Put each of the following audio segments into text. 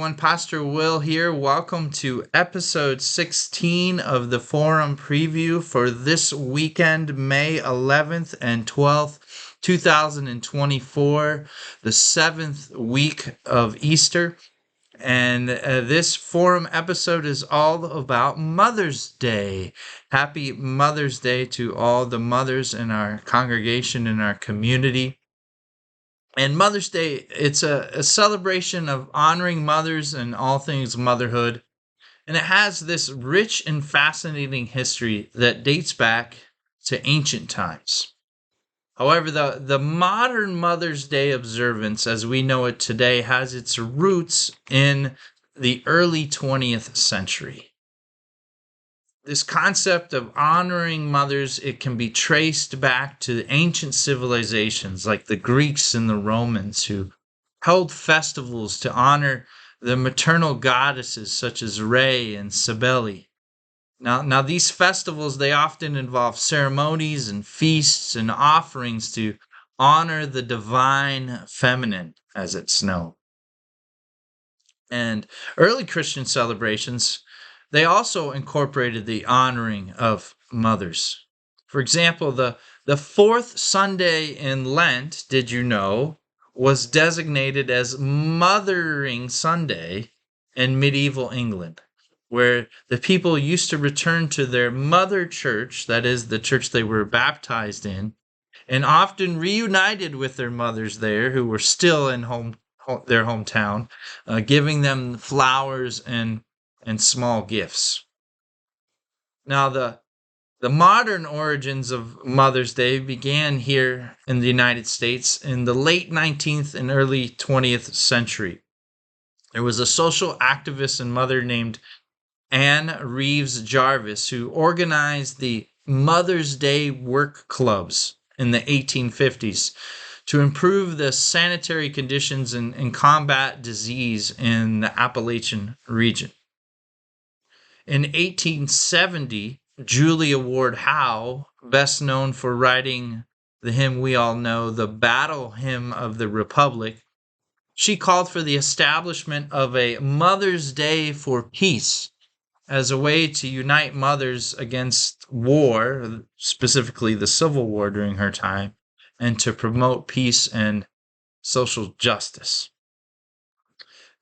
everyone. Pastor Will here. Welcome to episode 16 of the Forum Preview for this weekend, May 11th and 12th, 2024, the 7th week of Easter. And this Forum episode is all about Mother's Day. Happy Mother's Day to all the mothers in our congregation, in our community. And Mother's Day, it's a celebration of honoring mothers and all things motherhood. And it has this rich and fascinating history that dates back to ancient times. However, the modern Mother's Day observance, as we know it today, has its roots in the early 20th century. This concept of honoring mothers, it can be traced back to ancient civilizations like the Greeks and the Romans, who held festivals to honor the maternal goddesses such as Rhea and Cybele. Now these festivals, they often involve ceremonies and feasts and offerings to honor the divine feminine, as it's known. And early Christian celebrations, they also incorporated the honoring of mothers. For example, the fourth Sunday in Lent, did you know, was designated as Mothering Sunday in medieval England, where the people used to return to their mother church, that is, the church they were baptized in, and often reunited with their mothers there who were still in their hometown, giving them flowers and small gifts. Now, the modern origins of Mother's Day began here in the United States in the late 19th and early 20th century. There was a social activist and mother named Anne Reeves Jarvis who organized the Mother's Day work clubs in the 1850s to improve the sanitary conditions and combat disease in the Appalachian region. In 1870, Julia Ward Howe, best known for writing the hymn we all know, the Battle Hymn of the Republic, she called for the establishment of a Mother's Day for Peace as a way to unite mothers against war, specifically the Civil War during her time, and to promote peace and social justice.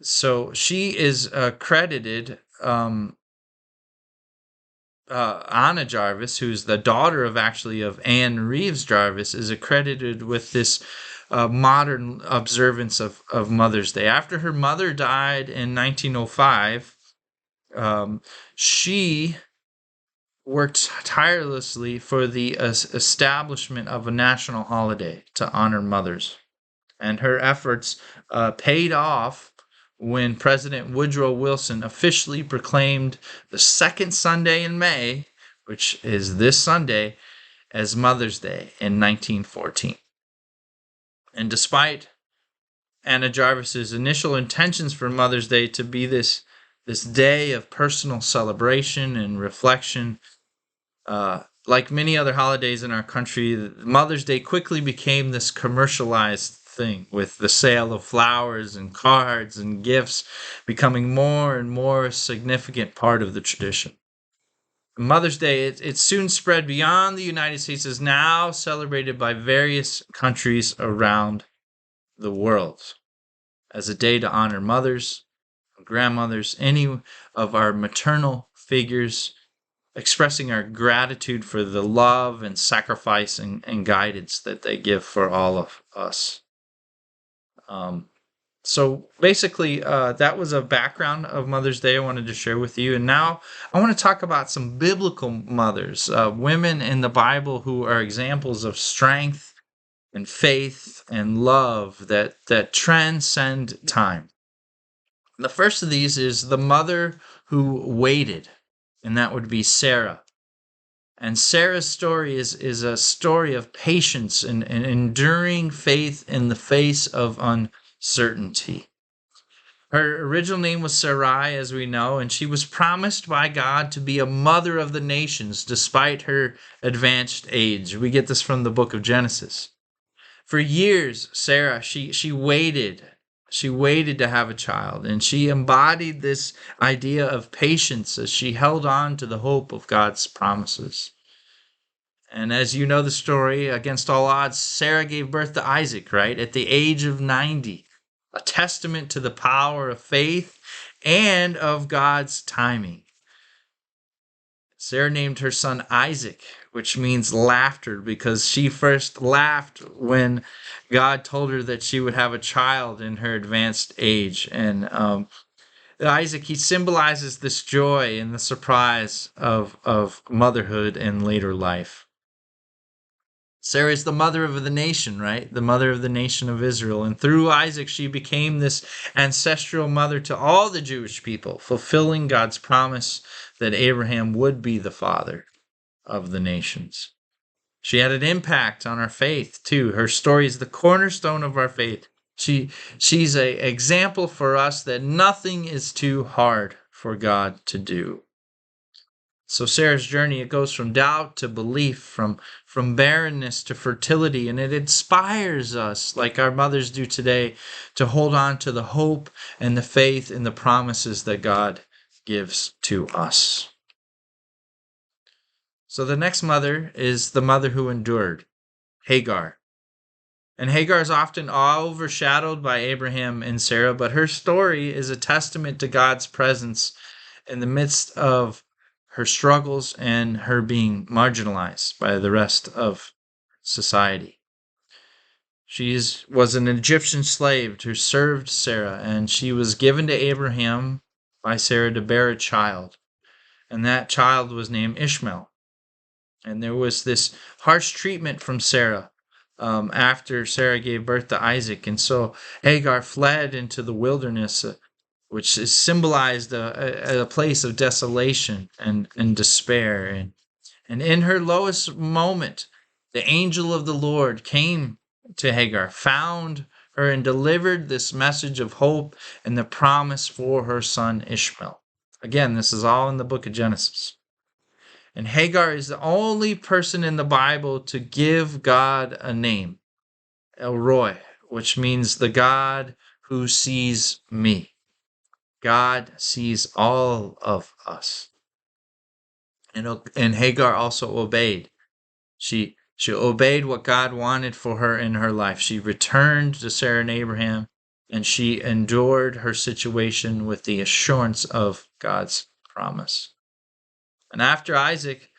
So she is credited, Anna Jarvis, who's the daughter of Anne Reeves Jarvis, is accredited with this modern observance of Mother's Day. After her mother died in 1905, she worked tirelessly for the establishment of a national holiday to honor mothers. And her efforts paid off when President Woodrow Wilson officially proclaimed the second Sunday in May, which is this Sunday, as Mother's Day in 1914. And despite Anna Jarvis's initial intentions for Mother's Day to be this day of personal celebration and reflection, like many other holidays in our country, Mother's Day quickly became this commercialized thing, with the sale of flowers and cards and gifts becoming more and more significant part of the tradition. Mother's Day, it soon spread beyond the United States, is now celebrated by various countries around the world as a day to honor mothers, grandmothers, any of our maternal figures, expressing our gratitude for the love and sacrifice and guidance that they give for all of us. So basically, that was a background of Mother's Day I wanted to share with you. And now I want to talk about some biblical mothers, women in the Bible who are examples of strength and faith and love that transcend time. The first of these is the mother who waited, and that would be Sarah. And Sarah's story is a story of patience and enduring faith in the face of uncertainty. Her original name was Sarai, as we know, and she was promised by God to be a mother of the nations despite her advanced age. We get this from the book of Genesis. For years, Sarah, she waited She waited to have a child, and she embodied this idea of patience as she held on to the hope of God's promises. And as you know the story, against all odds, Sarah gave birth to Isaac, right, at the age of 90, a testament to the power of faith and of God's timing. Sarah named her son Isaac, which means laughter, because she first laughed when God told her that she would have a child in her advanced age. And Isaac, he symbolizes this joy and the surprise of motherhood and later life. Sarah is the mother of the nation, right? The mother of the nation of Israel. And through Isaac, she became this ancestral mother to all the Jewish people, fulfilling God's promise that Abraham would be the father of the nations. She had an impact on our faith, too. Her story is the cornerstone of our faith. She's an example for us that nothing is too hard for God to do. So Sarah's journey, it goes from doubt to belief, from barrenness to fertility, and it inspires us, like our mothers do today, to hold on to the hope and the faith and the promises that God gives to us. So the next mother is the mother who endured, Hagar. And Hagar is often overshadowed by Abraham and Sarah, but her story is a testament to God's presence in the midst of her struggles and her being marginalized by the rest of society. She was an Egyptian slave who served Sarah, and she was given to Abraham by Sarah to bear a child. And that child was named Ishmael. And there was this harsh treatment from Sarah after Sarah gave birth to Isaac. And so Hagar fled into the wilderness, which is symbolized a place of desolation and despair. And in her lowest moment, the angel of the Lord came to Hagar, found her, and delivered this message of hope and the promise for her son Ishmael. Again, this is all in the book of Genesis. And Hagar is the only person in the Bible to give God a name, El Roi, which means the God who sees me. God sees all of us. And Hagar also obeyed. She obeyed what God wanted for her in her life. She returned to Sarah and Abraham, and she endured her situation with the assurance of God's promise. And after Isaac,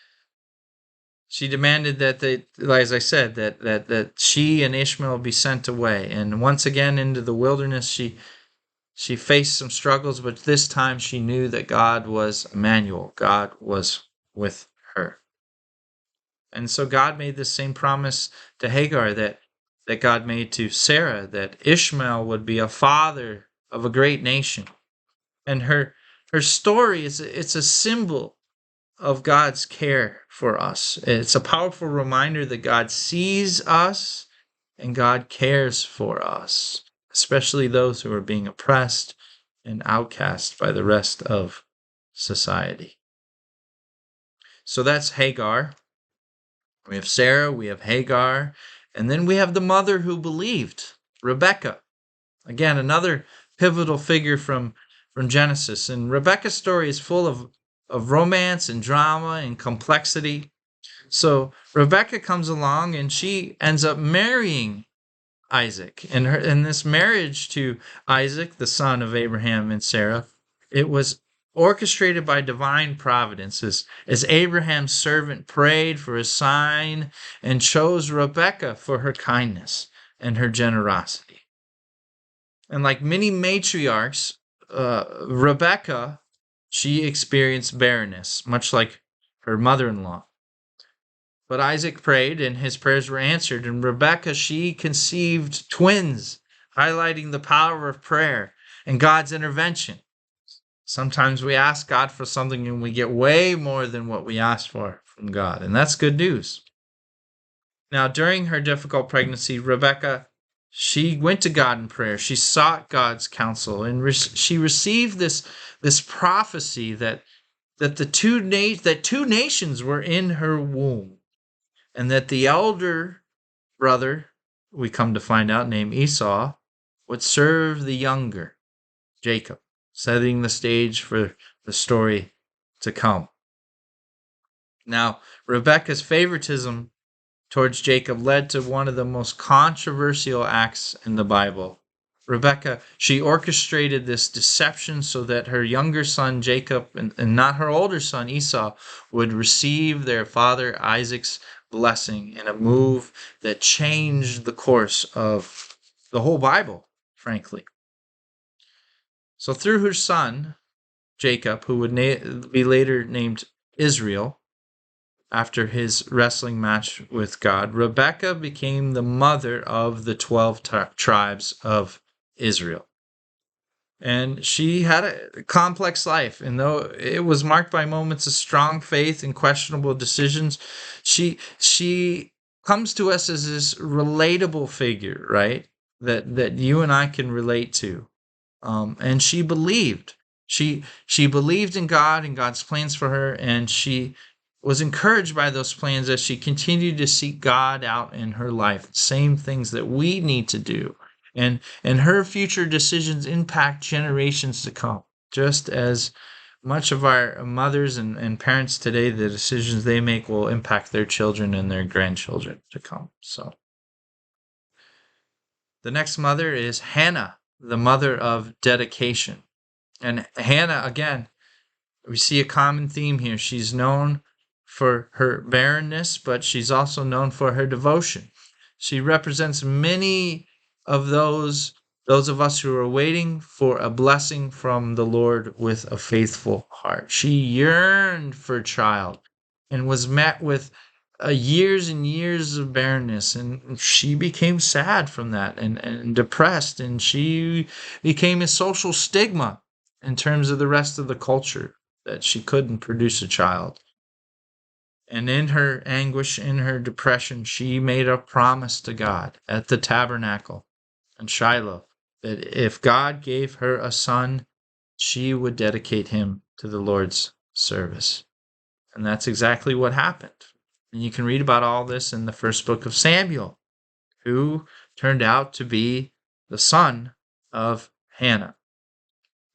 she demanded that as I said, that she and Ishmael be sent away. And once again into the wilderness, she faced some struggles, but this time she knew that God was Emmanuel. God was with her. And so God made the same promise to Hagar that God made to Sarah, that Ishmael would be a father of a great nation. And her story it's a symbol of God's care for us. It's a powerful reminder that God sees us and God cares for us, especially those who are being oppressed and outcast by the rest of society. So that's Hagar. We have Sarah, we have Hagar, and then we have the mother who believed, Rebecca. Again, another pivotal figure from Genesis. And Rebecca's story is full of romance and drama and complexity. So Rebecca comes along and she ends up marrying Isaac. And this marriage to Isaac, the son of Abraham and Sarah, it was orchestrated by divine providence as Abraham's servant prayed for a sign and chose Rebecca for her kindness and her generosity. And like many matriarchs, Rebecca, she experienced barrenness, much like her mother-in-law. But Isaac prayed, and his prayers were answered. And Rebecca, she conceived twins, highlighting the power of prayer and God's intervention. Sometimes we ask God for something and we get way more than what we asked for from God. And that's good news. Now, during her difficult pregnancy, Rebecca, she went to God in prayer. She sought God's counsel, and she received this prophecy that two nations were in her womb, and that the elder brother, we come to find out, named Esau, would serve the younger, Jacob, setting the stage for the story to come. Now, Rebekah's favoritism towards Jacob led to one of the most controversial acts in the Bible. Rebekah, she orchestrated this deception so that her younger son Jacob and not her older son Esau would receive their father Isaac's blessing in a move that changed the course of the whole Bible, frankly. So through her son, Jacob, who would be later named Israel, after his wrestling match with God, Rebekah became the mother of the 12 tribes of Israel. And she had a complex life, and though it was marked by moments of strong faith and questionable decisions, she comes to us as this relatable figure, right? That you and I can relate to. And she believed. She believed in God and God's plans for her, and she was encouraged by those plans as she continued to seek God out in her life. Same things that we need to do. And her future decisions impact generations to come. Just as much of our mothers and parents today, the decisions they make will impact their children and their grandchildren to come. So the next mother is Hannah, the mother of dedication. And Hannah, again, we see a common theme here. She's known for her barrenness, but she's also known for her devotion. She represents many of those of us who are waiting for a blessing from the Lord with a faithful heart. She yearned for a child and was met with years and years of barrenness, and she became sad from that and depressed, and she became a social stigma in terms of the rest of the culture that she couldn't produce a child. And in her anguish, in her depression, she made a promise to God at the tabernacle in Shiloh that if God gave her a son, she would dedicate him to the Lord's service. And that's exactly what happened. And you can read about all this in the first book of Samuel, who turned out to be the son of Hannah,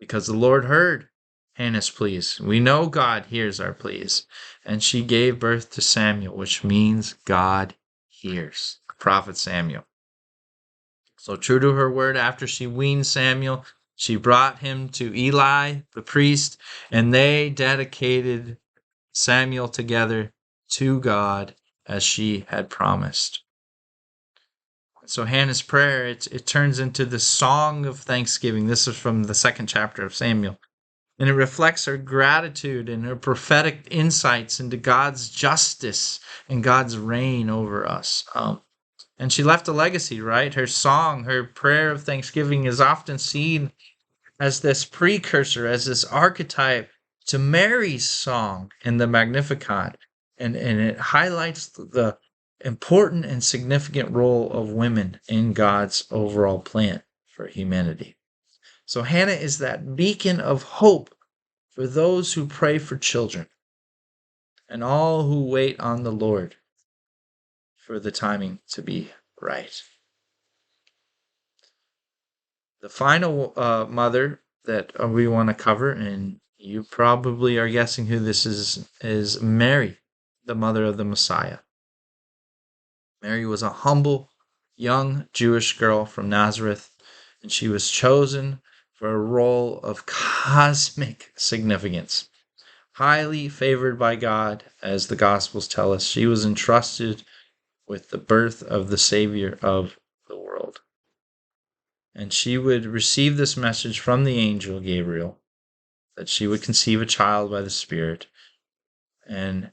because the Lord heard Hannah's pleas. We know God hears our pleas. And she gave birth to Samuel, which means God hears. The prophet Samuel. So true to her word, after she weaned Samuel, she brought him to Eli, the priest, and they dedicated Samuel together to God as she had promised. So Hannah's prayer, it turns into the song of thanksgiving. This is from the 2nd chapter of Samuel. And it reflects her gratitude and her prophetic insights into God's justice and God's reign over us. And she left a legacy, right? Her song, her prayer of thanksgiving is often seen as this precursor, as this archetype to Mary's song in the Magnificat. And it highlights the important and significant role of women in God's overall plan for humanity. So Hannah is that beacon of hope for those who pray for children and all who wait on the Lord for the timing to be right. The final mother that we want to cover, and you probably are guessing who this is Mary, the mother of the Messiah. Mary was a humble, young Jewish girl from Nazareth, and she was chosen for a role of cosmic significance. Highly favored by God, as the Gospels tell us, she was entrusted with the birth of the Savior of the world. And she would receive this message from the angel Gabriel that she would conceive a child by the Spirit. And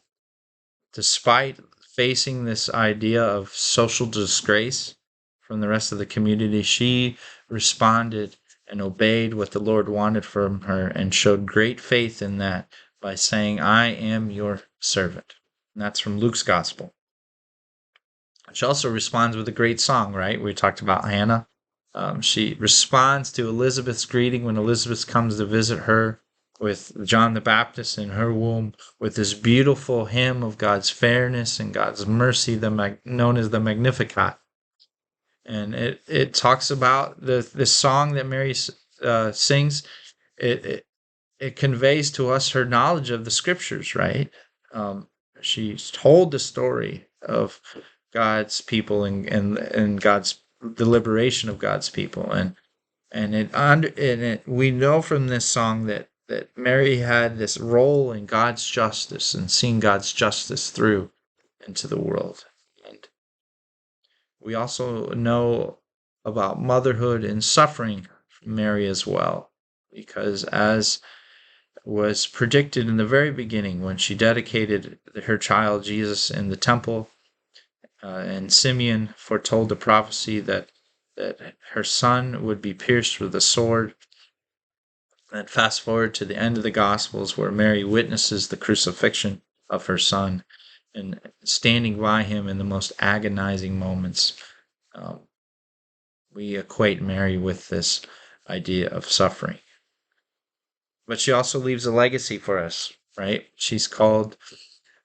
despite facing this idea of social disgrace from the rest of the community, she responded and obeyed what the Lord wanted from her and showed great faith in that by saying, I am your servant. And that's from Luke's Gospel. She also responds with a great song, right? We talked about Hannah. She responds to Elizabeth's greeting when Elizabeth comes to visit her with John the Baptist in her womb, with this beautiful hymn of God's fairness and God's mercy, known as the Magnificat. and it talks about this song that Mary sings. It it conveys to us her knowledge of the scriptures, right? Um, she's told the story of God's people and God's the liberation of God's people, and we know from this song that Mary had this role in God's justice and seeing God's justice through into the world. And we also know about motherhood and suffering from Mary as well, because as was predicted in the very beginning when she dedicated her child Jesus in the temple, and Simeon foretold the prophecy that her son would be pierced with a sword. And fast forward to the end of the Gospels where Mary witnesses the crucifixion of her son and standing by him in the most agonizing moments. Um, we equate Mary with this idea of suffering. But she also leaves a legacy for us, right? She's called,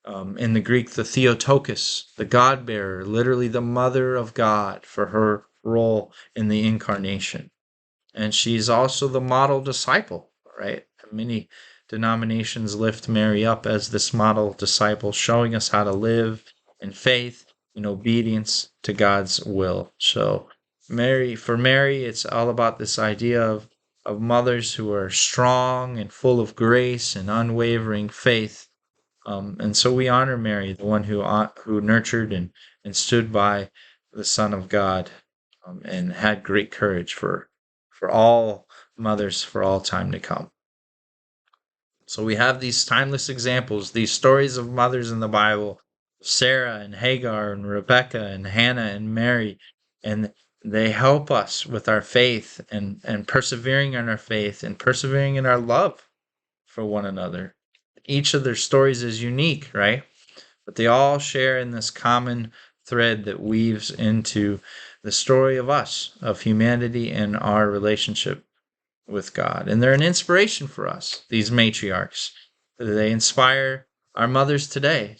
in the Greek, the Theotokos, the God bearer, literally the mother of God, for her role in the incarnation. And she's also the model disciple, right? Many denominations lift Mary up as this model disciple, showing us how to live in faith, in obedience to God's will. So, for Mary, it's all about this idea of mothers who are strong and full of grace and unwavering faith. And so we honor Mary, the one who nurtured and stood by the Son of God, and had great courage for all mothers for all time to come. So we have these timeless examples, these stories of mothers in the Bible, Sarah and Hagar and Rebecca and Hannah and Mary, and they help us with our faith and persevering in our faith and persevering in our love for one another. Each of their stories is unique, right? But they all share in this common thread that weaves into the story of us, of humanity, and our relationship with God. And they're an inspiration for us, these matriarchs. They inspire our mothers today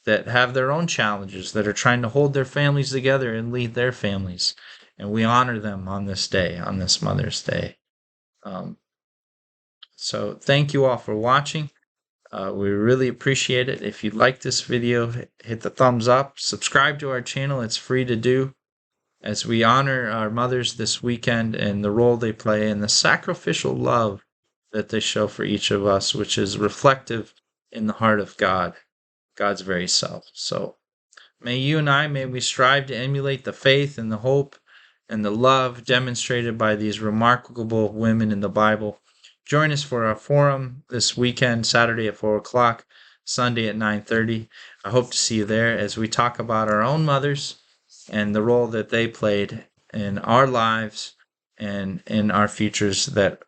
that have their own challenges, that are trying to hold their families together and lead their families. And we honor them on this day, on this Mother's Day. So thank you all for watching. We really appreciate it. If you like this video, hit the thumbs up. Subscribe to our channel. It's free to do, as we honor our mothers this weekend and the role they play and the sacrificial love that they show for each of us, which is reflective in the heart of God, God's very self. So may we strive to emulate the faith and the hope and the love demonstrated by these remarkable women in the Bible. Join us for our forum this weekend, Saturday at 4 o'clock, Sunday at 9:30. I hope to see you there as we talk about our own mothers and the role that they played in our lives and in our futures that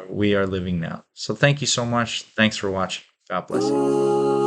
we are living now. So thank you so much. Thanks for watching. God bless you.